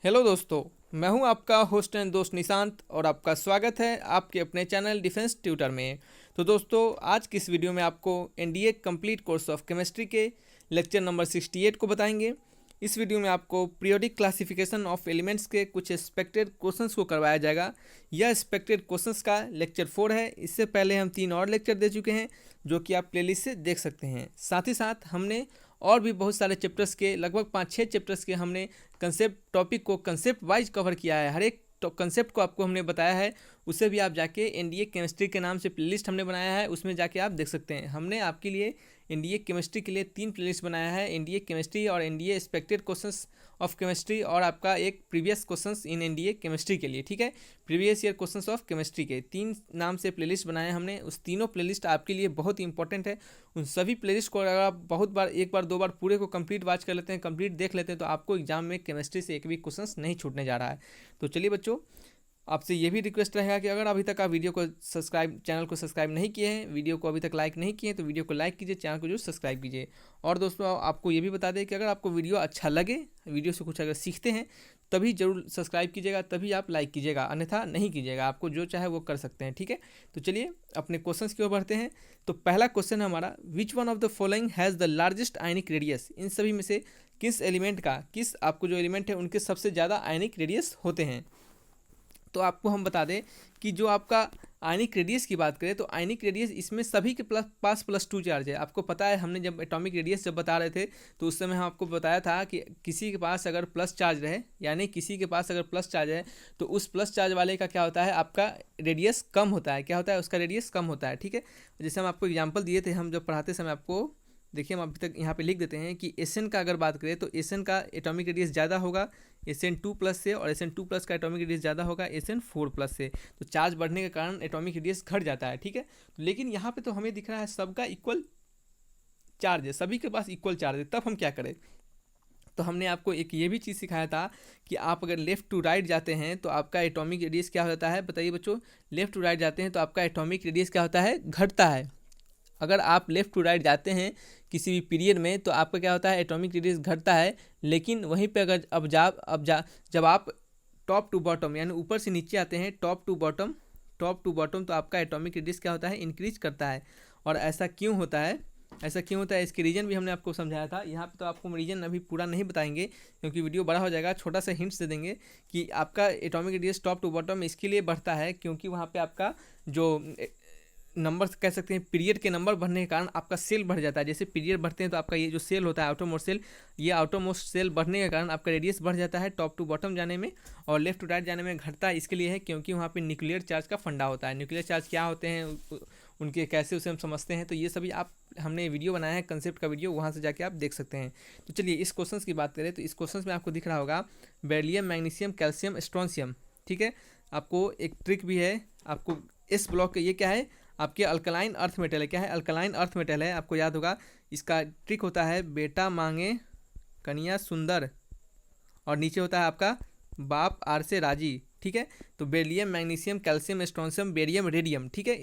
Hello दोस्तों, मैं हूं आपका होस्ट एंड दोस्त निशांत और आपका स्वागत है आपके अपने चैनल डिफेंस ट्यूटर में। तो दोस्तों, आज की इस वीडियो में आपको NDA complete course of chemistry के लेक्चर नंबर 68 को बताएंगे। इस वीडियो में आपको पीरियोडिक क्लासिफिकेशन ऑफ एलिमेंट्स के कुछ एक्सपेक्टेड क्वेश्चंस को करवाया जाएगा। यह एक्सपेक्टेड क्वेश्चंस का लेक्चर 4 है। इससे पहले हम 3 और लेक्चर दे चुके हैं जो कि आप प्लेलिस्ट से देख सकते हैं। साथ ही साथ हमने और भी बहुत सारे चैप्टर्स के लगभग 5-6 चैप्टर्स के हमने कंसेप्ट टॉपिक को कंसेप्ट वाइज कवर किया है। हर एक कंसेप्ट को आपको हमने बताया है। उसे भी आप जाके एनडीए केमिस्ट्री के नाम से प्लेलिस्ट हमने बनाया है, उसमें जाके आप देख सकते हैं। हमने आपके लिए एनडीए केमिस्ट्री के लिए 3 प्लेलिस्ट बनाया है, एनडीए केमिस्ट्री और NDA expected questions of chemistry और आपका एक previous questions in NDA chemistry के लिए। ठीक है, previous year questions of chemistry के 3 नाम से प्लेलिस्ट बनाए हमने। उस तीनों प्लेलिस्ट आपके लिए बहुत ही इंपॉर्टेंट है। उन सभी प्लेलिस्ट को अगर आप बहुत बार, एक बार 2 बार पूरे को कंप्लीट वॉच कर लेते हैं, कंप्लीट देख लेते हैं, तो आपको एग्जाम में केमिस्ट्री से एक भी क्वेश्चंस नहीं छूटने जा रहा है। तो चलिए बच्चों, आपसे ये भी रिक्वेस्ट रहेगा कि अगर अभी तक आप वीडियो को चैनल को सब्सक्राइब नहीं किए हैं, वीडियो को अभी तक लाइक नहीं किए हैं, तो वीडियो को लाइक कीजिए, चैनल को जरूर सब्सक्राइब कीजिए। और दोस्तों, आपको ये भी बता दें कि अगर आपको वीडियो अच्छा लगे, वीडियो से कुछ अगर सीखते हैं, तभी जरूर सब्सक्राइब कीजिएगा, तभी आप लाइक कीजिएगा, अन्यथा नहीं कीजिएगा। आपको जो चाहे वो कर सकते हैं। ठीक है, तो चलिए अपने क्वेश्चंस की ओर बढ़ते हैं। तो पहला क्वेश्चन है हमारा, which one of the following has the largest ionic radius. इन सभी में से किस एलिमेंट का, किस आपको जो एलिमेंट है उनके सबसे ज़्यादा आयनिक रेडियस होते हैं। तो आपको हम बता दें कि जो आपका आयनिक रेडियस की बात करें, तो आयनिक रेडियस इसमें सभी के पास +2 चार्ज है। आपको पता है, हमने जब एटॉमिक रेडियस जब बता रहे थे तो उस समय हम आपको बताया था कि किसी के पास अगर प्लस चार्ज रहे, यानी किसी के पास अगर प्लस चार्ज है, तो उस प्लस चार्ज वाले का क्या होता है, आपका रेडियस कम होता है। क्या होता है, उसका रेडियस कम होता है। ठीक है, जैसे हम आपको एग्जाम्पल दिए थे, हम जब पढ़ाते समय आपको, देखिए हम अभी तक यहाँ पे लिख देते हैं कि एसएन का अगर बात करें तो एसएन का एटॉमिक रेडियस ज़्यादा होगा SN2+ से, और SN2+ का एटॉमिक रेडियस ज़्यादा होगा SN4+ से। तो चार्ज बढ़ने के कारण एटॉमिक रेडियस घट जाता है। ठीक है, तो लेकिन यहाँ पे तो हमें दिख रहा है सबका इक्वल चार्ज है, सभी के पास इक्वल चार्ज है। तब हम क्या करें, तो हमने आपको एक ये भी चीज़ सिखाया था कि आप अगर लेफ़्ट टू राइट जाते हैं तो आपका एटॉमिक रेडियस क्या होता है, बताइए बच्चों। लेफ़्ट टू राइट जाते हैं तो आपका एटॉमिक रेडियस क्या होता है, घटता है। अगर आप लेफ़्ट टू राइट जाते हैं किसी भी पीरियड में, तो आपका क्या होता है, एटॉमिक रेडियस घटता है। लेकिन वहीं पे अगर जब आप टॉप टू बॉटम यानी ऊपर से नीचे आते हैं, टॉप टू बॉटम, तो आपका एटॉमिक रेडियस क्या होता है, इंक्रीज करता है। और ऐसा क्यों होता है, इसके रीजन भी हमने आपको समझाया था। यहाँ पे तो आपको रीजन अभी पूरा नहीं बताएंगे क्योंकि वीडियो बड़ा हो जाएगा। छोटा सा हिंट्स दे देंगे कि आपका atomic radius top to bottom इसके लिए बढ़ता है क्योंकि वहाँ पे आपका जो नंबर कह सकते हैं, पीरियड के नंबर बढ़ने के कारण आपका सेल बढ़ जाता है। जैसे पीरियड बढ़ते हैं तो आपका ये जो सेल होता है आउटरमोस्ट सेल, ये आउटरमोस्ट सेल बढ़ने के कारण आपका रेडियस बढ़ जाता है टॉप टू बॉटम जाने में, और लेफ्ट टू राइट जाने में घटता है। इसके लिए है क्योंकि वहाँ पे न्यूक्लियर चार्ज का फंडा होता है। न्यूक्लियर चार्ज क्या होते हैं, उनके कैसे उसे हम समझते हैं, तो ये सभी हमने वीडियो बनाया है, कंसेप्ट का वीडियो, वहाँ से जाके आप देख सकते हैं। तो चलिए इस क्वेश्चन की बात करें, तो इस क्वेश्चन में आपको दिख रहा होगा बेरिलियम, मैग्नीशियम, कैल्शियम, स्ट्रोंशियम। ठीक है, आपको एक ट्रिक भी है। आपको इस ब्लॉक ये क्या है, आपके अल्कलाइन अर्थ मेटल है। क्या है, अल्कलाइन अर्थ मेटल है। आपको याद होगा, इसका ट्रिक होता है बेटा मांगे कन्या सुंदर, और नीचे होता है आपका बाप आर से राजी। ठीक है, तो beryllium, magnesium, calcium, strontium, barium, radium. ठीक है,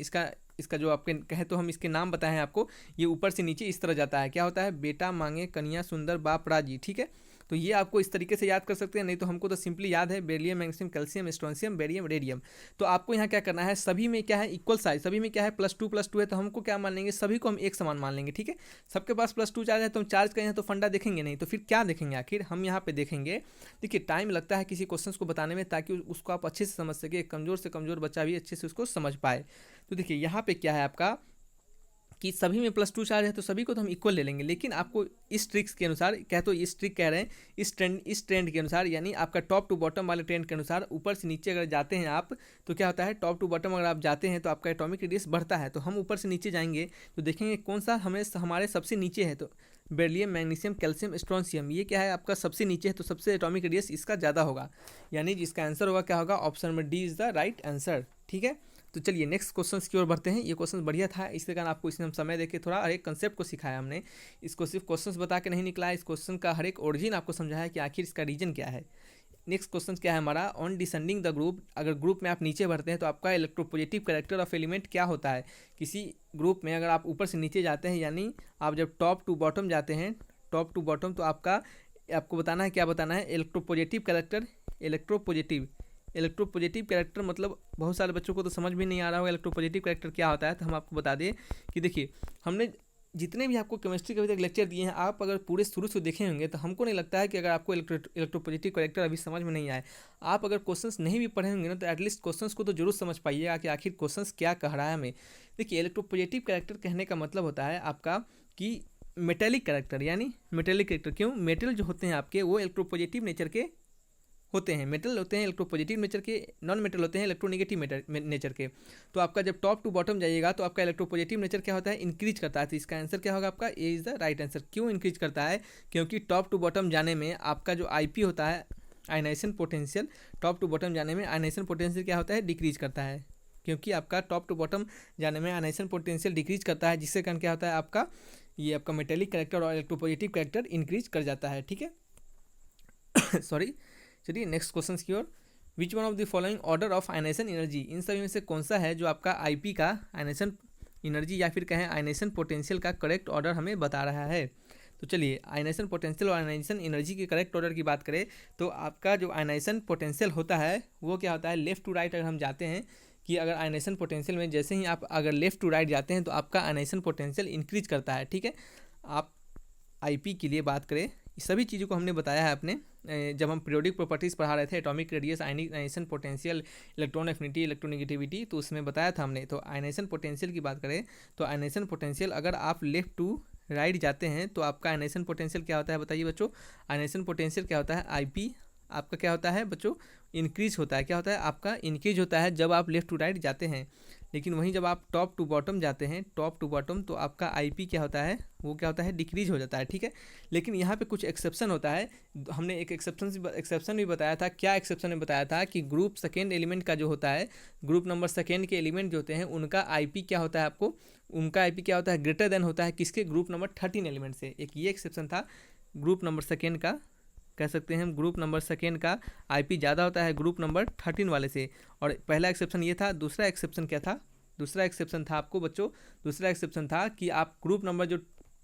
इसका जो आपके कहे तो हम इसके नाम बताए हैं आपको, ये ऊपर से नीचे इस तरह जाता है। क्या होता है, बेटा मांगे कन्या सुंदर बाप राजी। ठीक है, तो ये आपको इस तरीके से याद कर सकते हैं, नहीं तो हमको तो सिंपली याद है beryllium, magnesium, calcium, strontium, barium, radium. तो आपको यहाँ क्या करना है, सभी में क्या है, इक्वल साइज, सभी में क्या है, +2 है। तो हमको क्या मान लेंगे, सभी को हम एक समान मान लेंगे। ठीक है, सबके पास +2 चार्ज है, तो हम चार्ज करें तो फंडा देखेंगे नहीं, तो फिर क्या देखेंगे, आखिर हम यहाँ पे देखेंगे। देखिए, टाइम लगता है किसी क्वेश्चन को बताने में, ताकि उसको आप अच्छे से समझ सके, कमजोर से कमजोर बच्चा भी अच्छे से उसको समझ पाए। तो देखिए यहाँ पे क्या है आपका कि सभी में +2 चार्ज है, तो सभी को तो हम इक्वल ले लेंगे। लेकिन आपको इस ट्रिक्स के अनुसार, तो इस ट्रिक कह रहे हैं, इस ट्रेंड के अनुसार, यानी आपका टॉप टू बॉटम वाले ट्रेंड के अनुसार, ऊपर से नीचे अगर जाते हैं आप, तो क्या होता है, टॉप टू बॉटम अगर आप जाते हैं तो आपका एटॉमिक रेडियस बढ़ता है। तो हम ऊपर से नीचे जाएंगे तो देखेंगे कौन सा हमारे सबसे नीचे है। तो बेरिलियम, मैग्नीशियम, कैल्शियम, स्ट्रोंशियम, ये क्या है, आपका सबसे नीचे है, तो सबसे एटॉमिक रेडियस इसका ज़्यादा होगा, यानी जिसका आंसर होगा क्या होगा, option number D is the right answer. ठीक है, तो चलिए नेक्स्ट क्वेश्चन की ओर बढ़ते हैं। ये क्वेश्चन बढ़िया था, इसके कारण आपको इसमें हम समय देके थोड़ा हर एक कंसेप्ट को सिखाया हमने। इसको सिर्फ क्वेश्चंस बता के नहीं निकला है, इस क्वेश्चन का हर एक ओरिजिन आपको समझाया कि आखिर इसका रीजन क्या है। नेक्स्ट क्वेश्चन क्या है हमारा, ऑन डिसेंडिंग द ग्रुप, अगर ग्रुप में आप नीचे बढ़ते हैं तो आपका इलेक्ट्रोपॉजिटिव कैरेक्टर ऑफ एलिमेंट क्या होता है। किसी ग्रुप में अगर आप ऊपर से नीचे जाते हैं, यानी आप जब टॉप टू बॉटम जाते हैं, टॉप टू बॉटम, तो आपको बताना है, क्या बताना है, इलेक्ट्रोपॉजिटिव कैरेक्टर इलेक्ट्रोपॉजिटिव कैरेक्टर मतलब बहुत सारे बच्चों को तो समझ भी नहीं आ रहा होगा इलेक्ट्रोपॉजिटिव कैरेक्टर क्या होता है। तो हम आपको बता दें कि देखिए, हमने जितने भी आपको केमिस्ट्री के अभी तक लेक्चर दिए हैं, आप अगर पूरे शुरू से देखे होंगे तो हमको नहीं लगता है कि अगर आपको इलेक्ट्रोपॉजिटिव कैरेक्टर अभी समझ में नहीं आए, आप अगर क्वेश्चंस नहीं भी पढ़े होंगे ना, तो एटलीस्ट क्वेश्चंस को तो जरूर समझ पाइएगा कि आखिर क्वेश्चंस क्या कह रहा है हमें। देखिए, इलेक्ट्रोपॉजिटिव कैरेक्टर कहने का मतलब होता है आपका कि मेटेलिक कैरेक्टर, यानी मेटेलिक कैरेक्टर। क्यों? मेटल जो होते हैं आपके वो इलेक्ट्रोपॉजिटिव नेचर के होते हैं, मेटल होते हैं इलेक्ट्रोपॉजिटिव नेचर के, नॉन मेटल होते हैं इलेक्ट्रोनेगेटिव नेचर के। तो आपका जब टॉप टू बॉटम जाइएगा तो आपका इलेक्ट्रोपॉजिटिव नेचर क्या होता है? इंक्रीज करता है। तो इसका आंसर क्या होगा आपका? A is the right answer. क्यों इंक्रीज करता है? क्योंकि टॉप टू बॉटम जाने में आपका जो आईपी होता है, ionisation potential, top to bottom जाने में आयनाइजेशन पोटेंशियल क्या होता है? डिक्रीज करता है। क्योंकि आपका टॉप टू बॉटम जाने में आयनाइजेशन पोटेंशियल डिक्रीज करता है, जिससे कारण क्या होता है आपका ये आपका मेटेलिक कैरेक्टर और इलेक्ट्रोपॉजिटिव कैरेक्टर इंक्रीज कर जाता है। ठीक है सॉरी। चलिए नेक्स्ट क्वेश्चन की ओर। Which one of the following order of ionization energy, इन सभी में से कौन सा है जो आपका आईपी का आयनाइजेशन एनर्जी या फिर कहें आयनाइजेशन पोटेंशियल का करेक्ट ऑर्डर हमें बता रहा है? तो चलिए, आयनाइजेशन पोटेंशियल और आयनाइजेशन एनर्जी के करेक्ट ऑर्डर की बात करें तो आपका जो आयनाइजेशन पोटेंशियल होता है वो क्या होता है? लेफ्ट टू राइट अगर हम जाते हैं कि अगर आयनाइजेशन पोटेंशियल में जैसे ही आप अगर लेफ्ट टू राइट जाते हैं तो आपका आयनाइजेशन पोटेंशियल इंक्रीज करता है। ठीक है, आप आईपी के लिए बात करें, सभी चीज़ों को हमने बताया है अपने जब हम पीरियोडिक प्रॉपर्टीज़ पढ़ा रहे थे, atomic radius, ionization potential, electron affinity, electronegativity, तो उसमें बताया था हमने। तो आयनाइजेशन पोटेंशियल की बात करें तो आयनाइजेशन पोटेंशियल अगर आप लेफ्ट टू राइट जाते हैं तो आपका आयनाइजेशन पोटेंशियल क्या होता है? बताइए बच्चों। आयनाइजेशन पोटेंशियल क्या होता है? आईपी आपका क्या होता है बच्चों? इंक्रीज होता है। क्या होता है आपका? इंक्रीज होता है जब आप लेफ्ट टू राइट जाते हैं। लेकिन वहीं जब आप टॉप टू बॉटम जाते हैं, टॉप टू बॉटम, तो आपका आईपी क्या होता है? वो क्या होता है? डिक्रीज हो जाता है। ठीक है, लेकिन यहाँ पे कुछ एक्सेप्शन होता है। हमने एक एक्सेप्शन भी बताया था। क्या एक्सेप्शन में बताया था कि ग्रुप सेकेंड एलिमेंट का जो होता है, ग्रुप नंबर सेकेंड के एलिमेंट जो होते हैं उनका आईपी क्या होता है आपको? उनका आईपी क्या होता है? ग्रेटर देन होता है किसके? ग्रुप नंबर 13 एलिमेंट से। एक ये एक्सेप्शन था ग्रुप नंबर सेकेंड का, कह सकते हैं हम ग्रुप नंबर सेकेंड का आईपी ज़्यादा होता है ग्रुप नंबर 13 वाले से। और पहला एक्सेप्शन ये था। दूसरा एक्सेप्शन क्या था? दूसरा एक्सेप्शन था आपको बच्चों, दूसरा एक्सेप्शन था कि आप ग्रुप नंबर जो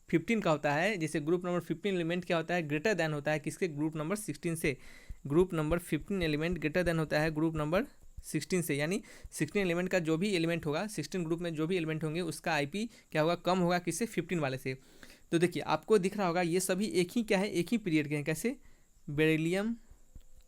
15 का होता है, जैसे ग्रुप नंबर 15 एलिमेंट क्या होता है? ग्रेटर देन होता है किसके? ग्रुप नंबर 16 से। Group number 15 element greater than होता है ग्रुप नंबर 16 से, यानी 16 एलिमेंट का जो भी एलिमेंट होगा, 16 ग्रुप में जो भी एलिमेंट होंगे उसका आईपी क्या होगा? कम होगा किससे? 15 वाले से। तो देखिए, आपको दिख रहा होगा ये सभी एक ही क्या है? एक ही पीरियड के हैं। कैसे? बेरिलियम,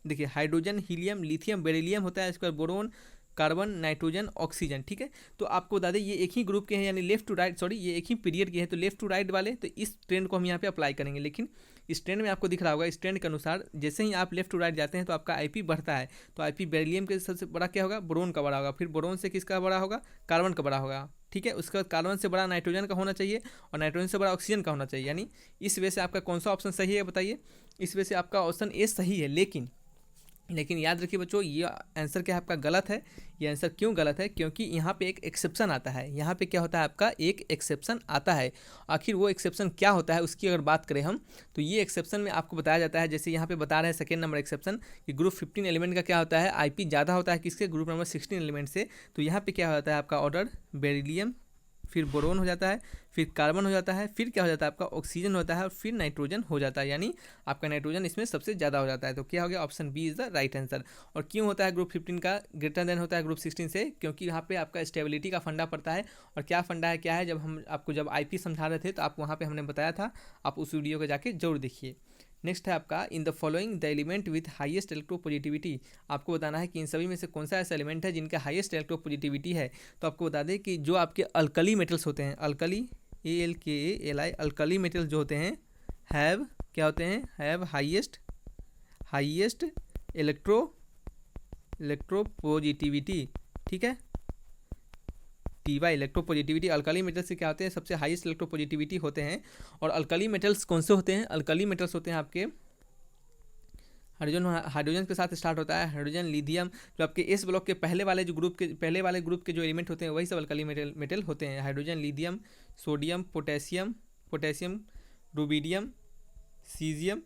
देखिए हाइड्रोजन, हीलियम, लिथियम, बेरिलियम होता है, इसके बाद बोरोन, कार्बन, नाइट्रोजन, ऑक्सीजन। ठीक है, तो आपको बता दें ये एक ही ग्रुप के हैं, यानी लेफ्ट टू राइट, सॉरी ये एक ही पीरियड के हैं, तो लेफ्ट टू राइट वाले, तो इस ट्रेंड को हम यहाँ पे अप्लाई करेंगे। लेकिन इस ट्रेंड में आपको दिख रहा होगा, इस ट्रेंड के अनुसार जैसे ही आप लेफ्ट टू राइट जाते हैं तो आपका आईपी बढ़ता है। तो आईपी बेरिलियम के सबसे बड़ा क्या होगा? बोरोन का बड़ा होगा। फिर बोरोन से किसका बड़ा होगा? कार्बन का बड़ा होगा। ठीक है, उसके बाद कार्बन से बड़ा नाइट्रोजन का होना चाहिए और नाइट्रोजन से बड़ा ऑक्सीजन का होना चाहिए। यानी इस वजह से आपका कौन सा ऑप्शन सही है बताइए? इस वजह से आपका ऑप्शन ए सही है। लेकिन याद रखिए बच्चों, ये आंसर क्या है आपका? गलत है। ये आंसर क्यों गलत है? क्योंकि यहाँ पे एक एक्सेप्शन आता है। यहाँ पे क्या होता है आपका? एक एक्सेप्शन आता है। आखिर वो एक्सेप्शन क्या होता है उसकी अगर बात करें हम, तो ये एक्सेप्शन में आपको बताया जाता है, जैसे यहाँ पे बता रहे हैं सेकेंड नंबर एक्सेप्शन कि ग्रुप 15 एलिमेंट का क्या होता है? आईपी ज़्यादा होता है किसके? ग्रुप नंबर 16 एलिमेंट से। तो यहाँ पे क्या होता है आपका ऑर्डर? बेरिलियम, फिर बोरोन हो जाता है, फिर कार्बन हो जाता है, फिर क्या हो जाता है आपका? ऑक्सीजन होता है और फिर नाइट्रोजन हो जाता है। यानी आपका नाइट्रोजन इसमें सबसे ज़्यादा हो जाता है। तो क्या हो गया? Option B is the right answer. और क्यों होता है ग्रुप 15 का ग्रेटर देन होता है ग्रुप 16 से? क्योंकि यहाँ पे आपका स्टेबिलिटी का फंडा पड़ता है। और क्या फंडा है, क्या है? जब हम आपको जब आईपी समझा रहे थे तो आप वहाँ पर हमने बताया था, आप उस वीडियो को जाके जरूर देखिए। नेक्स्ट है आपका in the following the element with highest electropositivity. आपको बताना है कि इन सभी में से कौन सा ऐसा एलिमेंट है जिनका हाईएस्ट इलेक्ट्रोपॉजिटिविटी है। तो आपको बता दें कि जो आपके अल्कली मेटल्स होते हैं, अल्कली ALKALI, अल्कली मेटल्स जो होते हैं हैव क्या होते हैं? Have highest electropositivity. ठीक है, TY इलेक्ट्रोपॉजिटिविटी। अल्कली मेटल्स से क्या होते हैं? सबसे हाईएस्ट इलेक्ट्रोपॉजिटिविटी होते हैं। और अल्कली मेटल्स कौन से होते हैं? अल्कली मेटल्स होते हैं आपके हाइड्रोजन के साथ स्टार्ट होता है। हाइड्रोजन, लिथियम, जो आपके एस ब्लॉक के पहले वाले ग्रुप के जो एलिमेंट होते हैं वही सब अल्कली मेटल होते हैं। Hydrogen, lithium, sodium, potassium, rubidium, caesium,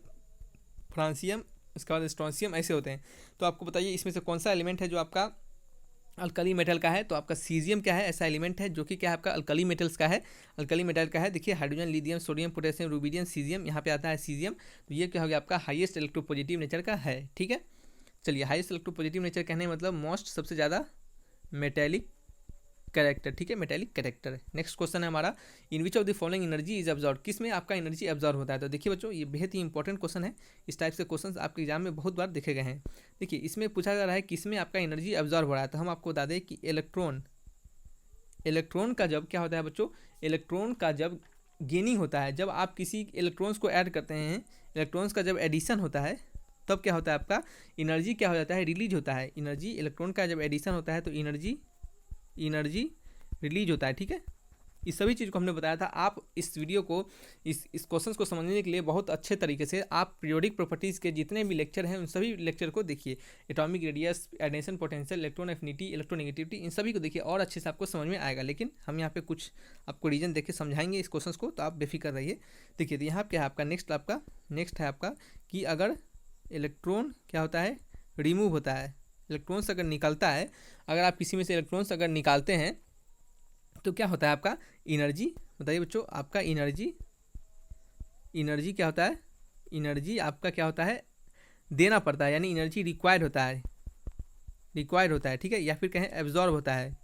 francium, उसके बाद स्ट्रोंसियम, ऐसे होते हैं। तो आपको बताइए इसमें से कौन सा एलिमेंट है जो आपका अल्कली मेटल का है? तो आपका सीजियम क्या है? ऐसा एलिमेंट है जो कि क्या है आपका? अल्कली मेटल्स का है, अल्कली मेटल का है। देखिए hydrogen, lithium, sodium, potassium, rubidium, caesium, यहाँ पे आता है सीजियम। तो ये क्या हो गया आपका? हाईएस्ट इलेक्ट्रोपॉजिटिव नेचर का है। ठीक है, चलिए, हाईएस्ट इलेक्ट्रोपॉजिटिव नेचर कहने का मतलब मोस्ट, सबसे ज़्यादा मेटेलिक कैरेक्टर, ठीक है, मेटेलिक कैरेक्टर है। नेक्स्ट क्वेश्चन है हमारा, in which of the following energy is absorb, किस में आपका एनर्जी एब्जॉर्ब होता है। तो देखिए बच्चों, ये बेहद ही इंपॉर्टेंट क्वेश्चन है। इस टाइप से क्वेश्चन आपके एग्जाम में बहुत बार देखे गए हैं। देखिए, इसमें पूछा जा रहा है किस में आपका एनर्जी एब्जॉर्ब हो रहा है। तो हम आपको बता दें कि इलेक्ट्रॉन का जब क्या होता है बच्चों, इलेक्ट्रॉन का जब गेनिंग होता है, जब आप किसी इलेक्ट्रॉन्स को ऐड करते हैं, इलेक्ट्रॉन्स का जब एडिशन होता है, तब क्या होता है आपका एनर्जी क्या हो जाता है, रिलीज होता है। एनर्जी, इलेक्ट्रॉन का जब एडिशन होता है तो एनर्जी रिलीज होता है, ठीक है। इस सभी चीज़ को हमने बताया था। आप इस वीडियो को, इस क्वेश्चन को समझने के लिए बहुत अच्छे तरीके से आप पीरियोडिक प्रॉपर्टीज़ के जितने भी लेक्चर हैं उन सभी लेक्चर को देखिए। Atomic radius, addition potential, electron affinity, electronegativity, इन सभी को देखिए और अच्छे से आपको समझ में आएगा। लेकिन हम यहाँ पे कुछ आपको रीजन देख के समझाएंगे इस क्वेश्चन को, तो आप बेफिक्र रहिए। देखिए, तो यहाँ क्या है आपका नेक्स्ट है आपका कि अगर इलेक्ट्रॉन क्या होता है, रिमूव होता है, इलेक्ट्रॉन्स अगर निकलता है, अगर आप किसी में से इलेक्ट्रॉन्स अगर निकालते हैं तो क्या होता है आपका एनर्जी। बताइए बच्चों, आपका एनर्जी क्या होता है, एनर्जी आपका क्या होता है, देना पड़ता है, यानी एनर्जी रिक्वायर्ड होता है, ठीक है, या फिर कहें एब्जॉर्ब होता है।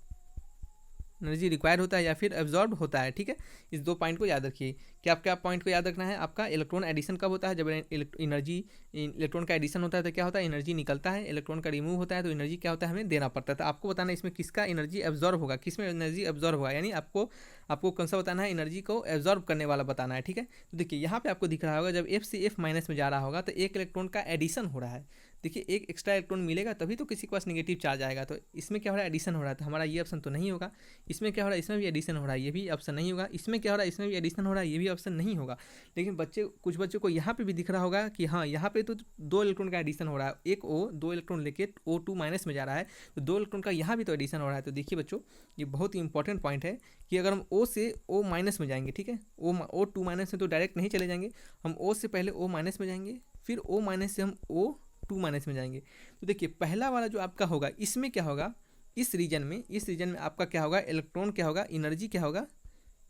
एनर्जी रिक्वायर्ड होता है या फिर एब्जॉर्ब होता है, ठीक है। इस दो पॉइंट को याद रखिए। क्या पॉइंट को याद रखना है, आपका इलेक्ट्रॉन एडिशन कब होता है, जब इलेक्ट्रॉन का एडिशन होता है तो क्या होता है, एनर्जी निकलता है। इलेक्ट्रॉन का रिमूव होता है तो एनर्जी क्या होता है, हमें देना पड़ता है। तो आपको बताना है इसमें किसका एनर्जी एब्जॉर्ब होगा, किस में एनर्जी एब्जॉर्ब होगा, यानी आपको कौन सा बताना है, एनर्जी को एब्जॉर्ब करने वाला बताना है, ठीक है। तो देखिए, यहाँ पे आपको दिख रहा होगा जब F से F माइनस में जा रहा होगा तो एक इलेक्ट्रॉन का एडिशन हो रहा है। देखिए, एक एक्स्ट्रा इलेक्ट्रॉन मिलेगा तभी तो किसी के पास नेगेटिव चार्ज आएगा। तो इसमें क्या हो रहा है, एडिशन हो रहा है, तो हमारा ये ऑप्शन तो नहीं होगा। इसमें क्या हो रहा है, इसमें भी एडिशन हो रहा है, ये भी ऑप्शन नहीं होगा। इसमें क्या हो रहा है, इसमें भी एडिशन हो रहा है, ये भी ऑप्शन नहीं होगा। लेकिन कुछ बच्चों को यहाँ पे भी दिख रहा होगा कि हाँ, यहाँ पे तो 2 इलेक्ट्रॉन का एडिशन हो रहा है, एक O 2 इलेक्ट्रॉन लेके O2 माइनस में जा रहा है, तो 2 इलेक्ट्रॉन का यहाँ भी तो एडिशन हो रहा है। तो देखिए बच्चों, ये बहुत ही इंपॉर्टेंट पॉइंट है कि अगर हम O से O माइनस में जाएंगे, ठीक है, O2 माइनस में तो डायरेक्ट नहीं चले जाएंगे, हम O से पहले O माइनस में जाएंगे, फिर O माइनस से हम O2 माइनस में जाएंगे। तो देखिए, पहला वाला जो आपका होगा, इसमें क्या होगा, इस रीजन में आपका क्या होगा, इलेक्ट्रॉन क्या होगा, एनर्जी क्या होगा,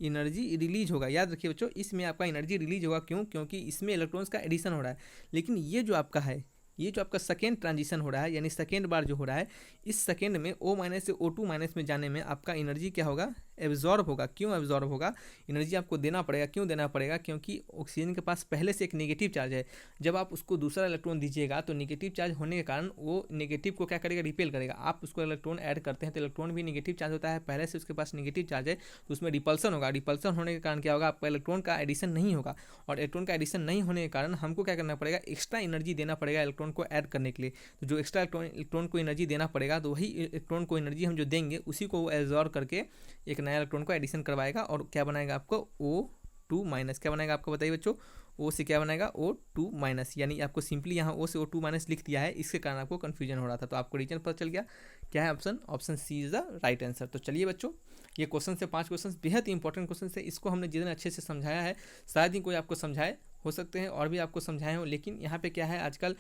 एनर्जी रिलीज होगा। याद रखिए बच्चों, इसमें आपका एनर्जी रिलीज होगा, क्यों, क्योंकि इसमें इलेक्ट्रॉन्स का एडिशन हो रहा है। लेकिन ये जो आपका सेकेंड ट्रांजिशन हो रहा है, यानी सेकेंड बार जो हो रहा है, इस सेकेंड में O माइनस से O2 माइनस में जाने में आपका एनर्जी क्या होगा, एब्जॉर्ब होगा। क्यों एब्जॉर्ब होगा, एनर्जी आपको देना पड़ेगा। क्यों देना पड़ेगा, क्योंकि ऑक्सीजन के पास पहले से एक नेगेटिव चार्ज है। जब आप उसको दूसरा इलेक्ट्रॉन दीजिएगा तो नेगेटिव चार्ज होने के कारण वो नेगेटिव को क्या करेगा, रिपेल करेगा। आप उसको इलेक्ट्रॉन ऐड करते हैं तो इलेक्ट्रॉन भी नेगेटिव चार्ज होता है, पहले से उसके पास नेगेटिव चार्ज है, तो उसमें रिपल्सन होगा। रिपल्सन होने के कारण क्या होगा, आपका इलेक्ट्रॉन का एडिशन नहीं होगा, और इलेक्ट्रॉन का एडिशन नहीं होने के कारण हमको क्या करना पड़ेगा, एक्स्ट्रा एनर्जी देना पड़ेगा इलेक्ट्रॉन को ऐड करने के लिए। तो जो एक्स्ट्रा इलेक्ट्रॉन को एनर्जी देना पड़ेगा, तो वही इलेक्ट्रॉन को एनर्जी हम जो देंगे उसी को वो एब्जॉर्ब करके एक नया इलेक्ट्रॉन को एडिशन करवाएगा, और क्या बनाएगा आपको, O2 माइनस। क्या बनाएगा आपको बताइए बच्चों, O से क्या बनाएगा, O2 माइनस। यानी आपको सिंपली यहाँ O से O2 माइनस लिख दिया है, इसके कारण आपको कन्फ्यूजन हो रहा था। तो आपको रीजन पता चल गया, क्या है option C is the right answer. तो चलिए बच्चों, ये क्वेश्चन से 5 क्वेश्चन बेहद ही इंपॉर्टेंट क्वेश्चन है। इसको हमने जितने अच्छे से समझाया है, शायद ही कोई आपको समझाए, हो सकते हैं और भी आपको समझाए हो। लेकिन यहाँ पे क्या है, आजकल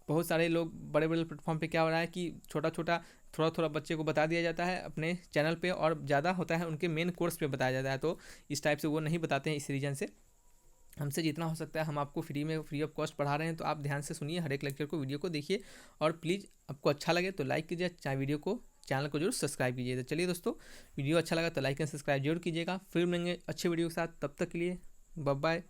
बहुत सारे लोग बड़े प्लेटफॉर्म पे क्या हो रहा है कि थोड़ा बच्चे को बता दिया जाता है अपने चैनल पे, और ज़्यादा होता है उनके मेन कोर्स पे बताया जाता है। तो इस टाइप से वो नहीं बताते हैं। इस रीजन से हमसे जितना हो सकता है हम आपको फ्री ऑफ कॉस्ट पढ़ा रहे हैं। तो आप ध्यान से सुनिए हर एक लेक्चर को, वीडियो को देखिए, और प्लीज़ आपको अच्छा लगे तो लाइक कीजिए, चाहे चैनल को जरूर सब्सक्राइब कीजिए। तो चलिए दोस्तों, वीडियो अच्छा लगा तो लाइक एंड सब्सक्राइब जरूर कीजिएगा। फिर मिलेंगे अच्छे वीडियो के साथ, तब तक के लिए बाय बाय।